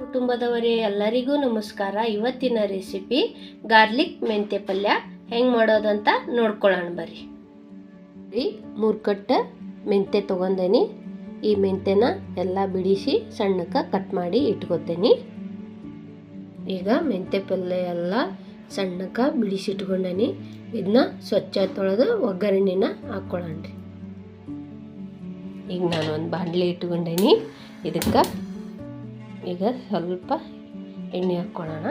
ಕುಟುಂಬದವರೇ ಎಲ್ಲರಿಗೂ ನಮಸ್ಕಾರ. ಇವತ್ತಿನ ರೆಸಿಪಿ ಗಾರ್ಲಿಕ್ ಮೆಂತ್ಯ ಪಲ್ಯ ಹೆಂಗೆ ಮಾಡೋದಂತ ನೋಡ್ಕೊಳ್ಳೋಣ ಬರ್ರಿ. 3 ಕಟ್ ಮೆಂತ್ಯ ತೊಗೊಂಡೇನಿ. ಈ ಮೆಂತ್ಯನ ಎಲ್ಲ ಬಿಡಿಸಿ ಸಣ್ಣಕ್ಕೆ ಕಟ್ ಮಾಡಿ ಇಟ್ಕೋತೇನೆ. ಈಗ ಮೆಂತ್ಯ ಪಲ್ಯ ಎಲ್ಲ ಸಣ್ಣಕ್ಕೆ ಬಿಡಿಸಿ ಇಟ್ಕೊಂಡೇನಿ. ಇದನ್ನ ಸ್ವಚ್ಛ ತೊಳೆದು ಒಗ್ಗರಣೆನ ಹಾಕ್ಕೊಳ್ಳೋಣ. ಈಗ ನಾನು ಒಂದು ಬಾಣಲೆ ಇಟ್ಕೊಂಡೇನಿ. ಇದಕ್ಕೆ ಈಗ ಸ್ವಲ್ಪ ಎಣ್ಣೆ ಹಾಕ್ಕೊಳ್ಳೋಣ.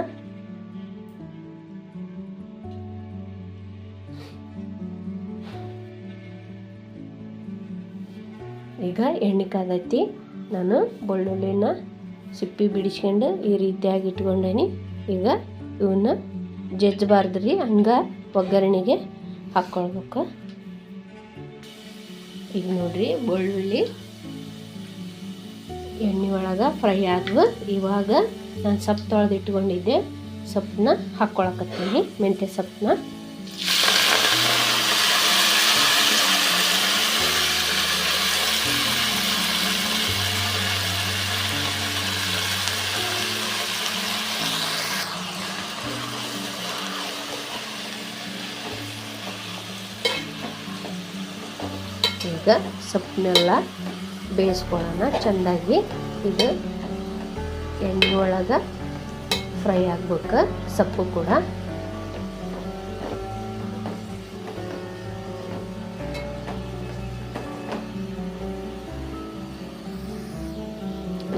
ಈಗ ಎಣ್ಣೆ ಕಾದೈತಿ. ನಾನು ಬೆಳ್ಳುಳ್ಳಿನ ಸಿಪ್ಪಿ ಬಿಡಿಸ್ಕೊಂಡು ಈ ರೀತಿಯಾಗಿ ಇಟ್ಕೊಂಡೇನಿ. ಈಗ ಇವನ್ನ ಜಜ್ಜಬಾರ್ದ್ರಿ, ಹಂಗೆ ಒಗ್ಗರಣೆಗೆ ಹಾಕ್ಕೊಳ್ಬೇಕು. ಈಗ ನೋಡ್ರಿ, ಬೆಳ್ಳುಳ್ಳಿ ಎಣ್ಣೆ ಒಳಗೆ ಫ್ರೈ ಆದ್ವು. ಇವಾಗ ನಾನು ಸೊಪ್ಪು ತೊಳೆದು ಇಟ್ಕೊಂಡಿದ್ದೆ, ಸೊಪ್ಪನ್ನ ಹಾಕ್ಕೊಳಕತ್ತೀನಿ. ಮೆಂತ್ಯ ಸೊಪ್ಪನ್ನ ಈಗ ಸೊಪ್ಪನ್ನೆಲ್ಲ ಬೇಯಿಸ್ಕೊಳ್ಳೋಣ ಚೆಂದಾಗಿ. ಇದು ಎಣ್ಣೆ ಒಳಗೆ ಫ್ರೈ ಆಗ್ಬೇಕು ಸೊಪ್ಪು ಕೂಡ.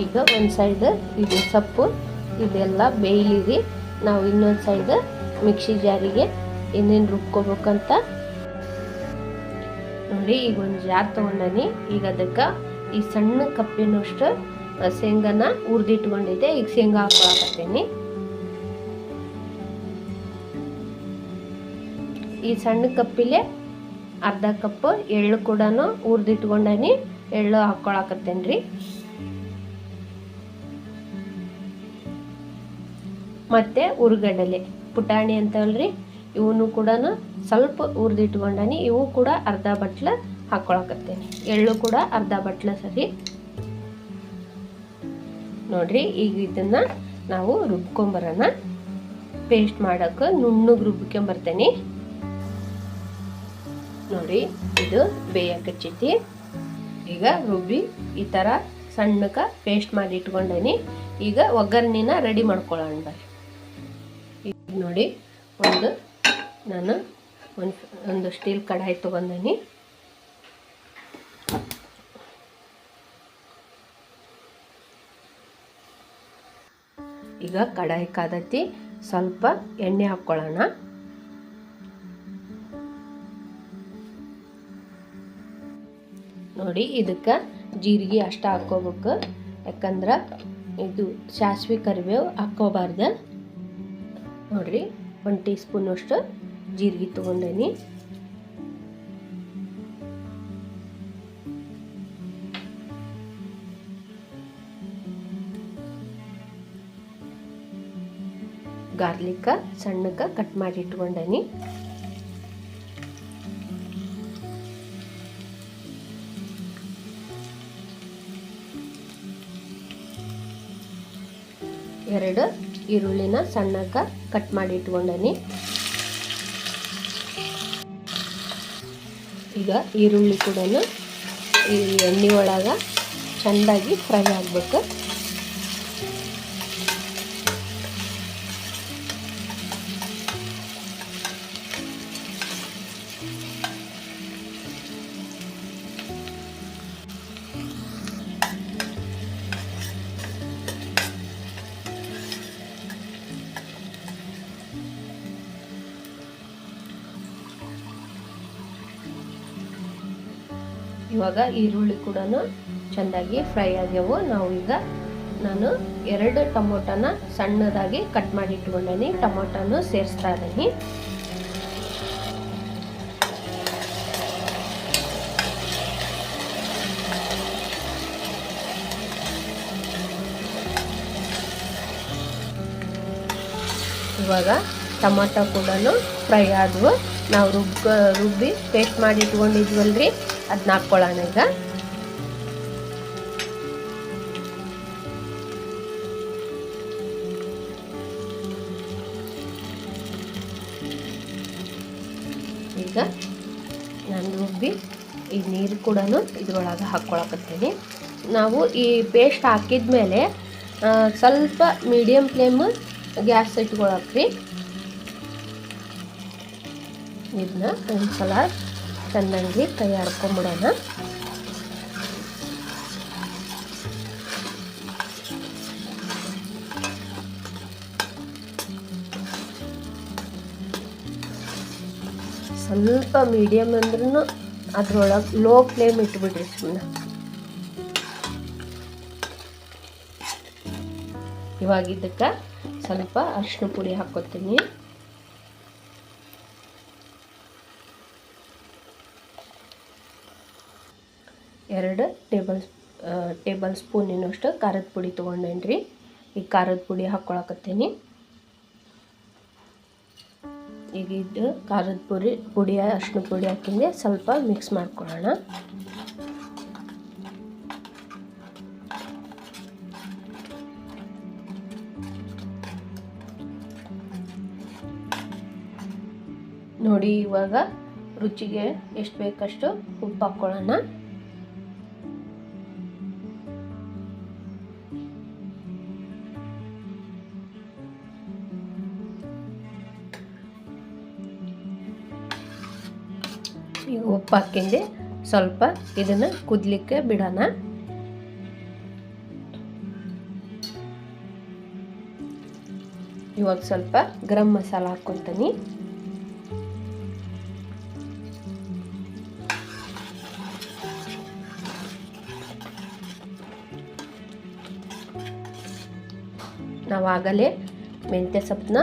ಈಗ ಒಂದು ಸೈಡ್ ಇದು ಸೊಪ್ಪು ಇದೆಲ್ಲ ಬೇಯಲಿರಿ. ನಾವು ಇನ್ನೊಂದು ಸೈಡ್ ಮಿಕ್ಸಿ ಜಾರಿಗೆ ಏನೇನು ರುಬ್ಕೋಬೇಕಂತ ನೋಡಿ. ಈಗ ಒಂದು ಜಾರ್ ತೊಗೊಂಡನಿ. ಈಗ ಅದಕ್ಕೆ ಈ ಸಣ್ಣ ಕಪ್ಪಿನಷ್ಟು ಶೇಂಗಾನ ಹುರಿದಿಟ್ಕೊಂಡಿದ್ದೆ. ಈಗ ಶೇಂಗಾ ಹಾಕೊಳಕತ್ತೀನಿ. ಈ ಸಣ್ಣ ಕಪ್ಪಿಲೆ ಅರ್ಧ ಕಪ್ ಎಳ್ಳು ಕೂಡ ಹುರಿದಿಟ್ಕೊಂಡನಿ. ಎಳ್ಳು ಹಾಕೊಳಕತ್ತೇನೆ ರೀ. ಮತ್ತೆ ಉರ್ಗಡ್ಡಲೆ ಪುಟಾಣಿ ಅಂತವಲ್ರಿ, ಇವನು ಕೂಡ ಸ್ವಲ್ಪ ಹುರಿದಿಟ್ಕೊಂಡನಿ. ಇವು ಕೂಡ ಅರ್ಧ ಬಟ್ಲ ಹಾಕ್ಕೊಳಕತ್ತೇನೆ. ಎಳ್ಳು ಕೂಡ ಅರ್ಧ ಬಟ್ಲ ಸರಿ ನೋಡ್ರಿ. ಈಗ ಇದನ್ನ ನಾವು ರುಬ್ಕೊಂಬರೋಣ. ಪೇಸ್ಟ್ ಮಾಡೋಕೆ ನುಣ್ಣಗೆ ರುಬ್ಕೊಂಬರ್ತೇನೆ ನೋಡಿ. ಇದು ಬೇಯಕಚ್ಚೈತಿ. ಈಗ ರುಬ್ಬಿ ಈ ಥರ ಸಣ್ಣಕ್ಕೆ ಪೇಸ್ಟ್ ಮಾಡಿ ಇಟ್ಕೊಂಡೇನಿ. ಈಗ ಒಗ್ಗರಣೆನ ರೆಡಿ ಮಾಡ್ಕೊಳ್ಳೋಣ ಬರ್ರಿ. ಈಗ ನೋಡಿ, ನಾನು ಒಂದು ಸ್ಟೀಲ್ ಕಡಾಯಿ ತೊಗೊಂಡೇನಿ. ಈಗ ಕಡಾಯಿ ಕಾದತಿ. ಸ್ವಲ್ಪ ಎಣ್ಣೆ ಹಾಕ್ಕೊಳ್ಳೋಣ. ನೋಡಿ, ಇದಕ್ಕೆ ಜೀರಿಗೆ ಅಷ್ಟ ಹಾಕ್ಕೋಬೇಕು. ಯಾಕಂದ್ರೆ ಇದು ಸಾಸಿವೆ ಕರಿಬೇವು ಹಾಕ್ಕೋಬಾರ್ದು. ನೋಡ್ರಿ, 1 ಟೀ ಸ್ಪೂನ್ ಅಷ್ಟು ಜೀರಿಗೆ ತಗೊಂಡೇನಿ. ಗಾರ್ಲಿಕ್ ಸಣ್ಣಕ್ಕೆ ಕಟ್ ಮಾಡಿ ಇಟ್ಕೊಂಡೇನಿ. ಎರಡು ಈರುಳ್ಳಿನ ಸಣ್ಣಕ್ಕೆ ಕಟ್ ಮಾಡಿ ಇಟ್ಕೊಂಡೇನಿ. ಈಗ ಈರುಳ್ಳಿ ಕೂಡ ಈ ಎಣ್ಣೆ ಒಳಗೆ ಚೆಂದಾಗಿ ಫ್ರೈ ಆಗಬೇಕು. ಇವಾಗ ಈರುಳ್ಳಿ ಕೂಡ ಚೆಂದಾಗಿ ಫ್ರೈ ಆಗ್ಯಾವು. ನಾನು 2 ಟೊಮೊಟೊನ ಸಣ್ಣದಾಗಿ ಕಟ್ ಮಾಡಿ ಇಟ್ಕೊಂಡೇನಿ. ಟೊಮೊಟೊನು ಸೇರಿಸ್ತಾ ಇದ್ದೀನಿ. ಇವಾಗ ಟೊಮೊಟೊ ಕೂಡ ಫ್ರೈ ಆದವು. ನಾವು ರುಬ್ಬಿ ಪೇಸ್ಟ್ ಮಾಡಿ ಇಟ್ಕೊಂಡಿದ್ವಲ್ರಿ, ಅದನ್ನ ಹಾಕ್ಕೊಳ್ಳೋಣ. ಈಗ ಈಗ ನಾನು ರುಬ್ಬಿ ಈ ನೀರು ಕೂಡ ಇದ್ರೊಳಗೆ ಹಾಕ್ಕೊಳಕತ್ತೀನಿ. ನಾವು ಈ ಪೇಸ್ಟ್ ಹಾಕಿದ ಮೇಲೆ ಸ್ವಲ್ಪ ಮೀಡಿಯಮ್ ಫ್ಲೇಮ್ ಗ್ಯಾಸ್ ಇಟ್ಕೊಳಕ್ರಿ. ಇದನ್ನ ಒಂದು ಸಲ ಚೆನ್ನಾಗಿ ಕೈ ಆಡ್ಕೊಂಬಿಡೋಣ. ಸ್ವಲ್ಪ ಮೀಡಿಯಮ್ ಅಂದ್ರೂ ಅದ್ರೊಳಗೆ ಲೋ ಫ್ಲೇಮ್ ಇಟ್ಬಿಡ್ರಿ ಸುಮ್ಮನೆ. ಇವಾಗ ಇದಕ್ಕೆ ಸ್ವಲ್ಪ ಅರಿಶಿನ ಪುಡಿ ಹಾಕ್ಕೊತೀನಿ. ಎರಡು ಟೇಬಲ್ ಸ್ಪೂನಿನಷ್ಟು ಖಾರದ ಪುಡಿ ತೊಗೊಂಡೇನ್ರಿ. ಈ ಖಾರದ ಪುಡಿ ಹಾಕ್ಕೊಳಕತ್ತೀನಿ. ಈಗ ಇದು ಖಾರದ ಪುಡಿ ಅರಿಶಿನ ಪುಡಿ ಹಾಕಿಂದೆ ಸ್ವಲ್ಪ ಮಿಕ್ಸ್ ಮಾಡ್ಕೊಳ್ಳೋಣ. ನೋಡಿ ಇವಾಗ ರುಚಿಗೆ ಎಷ್ಟು ಬೇಕಷ್ಟು ಉಪ್ಪು ಹಾಕ್ಕೊಳ್ಳೋಣ. ಈಗ ಉಪ್ಪು ಹಾಕಿಂದೆ ಸ್ವಲ್ಪ ಇದನ್ನು ಕುದಲಿಕ್ಕೆ ಬಿಡೋಣ. ಇವಾಗ ಸ್ವಲ್ಪ ಗರಂ ಮಸಾಲ ಹಾಕ್ಕೊತೀನಿ. ನಾವು ಆಗಲೇ ಮೆಂತ್ಯ ಸೊಪ್ಪನ್ನ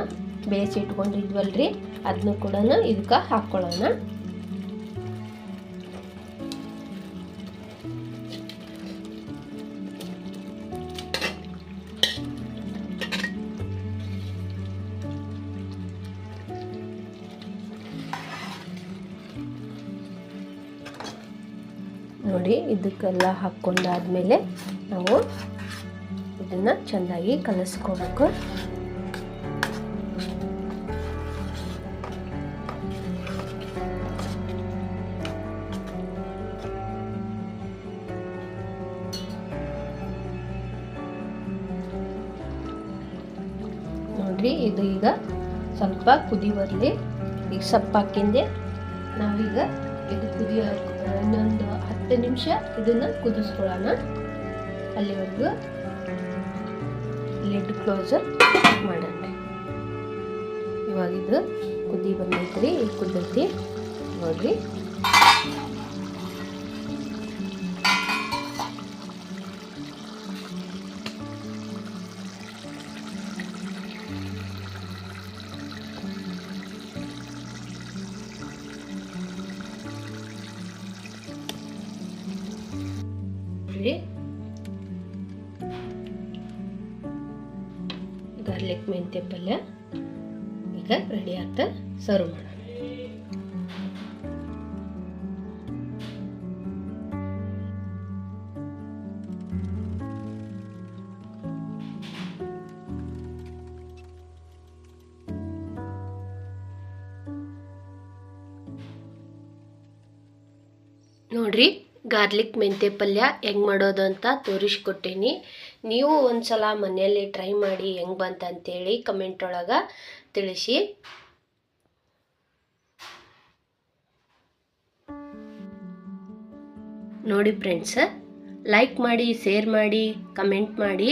ಬೇಯಿಸಿ ಇಟ್ಕೊಂಡಿದ್ವಲ್ರಿ, ಅದನ್ನು ಕೂಡ ಇದಕ್ಕೆ ಹಾಕ್ಕೊಳ್ಳೋಣ. ನೋಡಿ ಇದಕ್ಕೆಲ್ಲ ಹಾಕ್ಕೊಂಡಾದ್ಮೇಲೆ ನಾವು ಇದನ್ನು ಚೆನ್ನಾಗಿ ಕಲಸ್ಕೋಬೇಕು. ನೋಡ್ರಿ ಇದು ಈಗ ಸ್ವಲ್ಪ ಕುದಿ ಬರಲಿ. ಈಗ ಸೊಪ್ಪು ಹಾಕಿಂದೆ ನಾವೀಗ ಇದು ಕುದಿಯೋ ಇನ್ನೊಂದು 10 ನಿಮಿಷ ಇದನ್ನು ಕುದಿಸ್ಕೊಳ್ಳೋಣ. ಅಲ್ಲಿವರೆಗೂ ಲಿಡ್ ಕ್ಲೋಸ್ ಮಾಡೋಣ. ಇವಾಗ ಇದು ಕುದಿ ಬಂದೈತ್ರಿ. ಈಗ ಕುದ್ದೈತಿ ನೋಡ್ರಿ. ಗಾರ್ಲಿಕ್ ಮೆಂತ್ಯ ಪಲ್ಯ ಈಗ ರೆಡಿ ಆಗ್ತಾ ಸರ್ವ್ ಮಾಡೋಣ. ನೋಡ್ರಿ ಗಾರ್ಲಿಕ್ ಮೆಂತ್ಯ ಪಲ್ಯ ಹೆಂಗೆ ಮಾಡೋದು ಅಂತ ತೋರಿಸ್ಕೊಟ್ಟೇನಿ. ನೀವು ಒಂದ್ಸಲ ಮನೆಯಲ್ಲಿ ಟ್ರೈ ಮಾಡಿ ಹೆಂಗೆ ಬಂತಂತೇಳಿ ಕಮೆಂಟ್ ಒಳಗೆ ತಿಳಿಸಿ. ನೋಡಿ ಫ್ರೆಂಡ್ಸ್, ಲೈಕ್ ಮಾಡಿ, ಶೇರ್ ಮಾಡಿ, ಕಮೆಂಟ್ ಮಾಡಿ,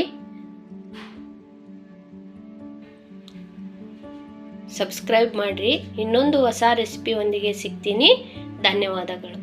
ಸಬ್ಸ್ಕ್ರೈಬ್ ಮಾಡಿರಿ. ಇನ್ನೊಂದು ಹೊಸ ರೆಸಿಪಿ ಒಂದಿಗೆ ಸಿಗ್ತೀನಿ. ಧನ್ಯವಾದಗಳು.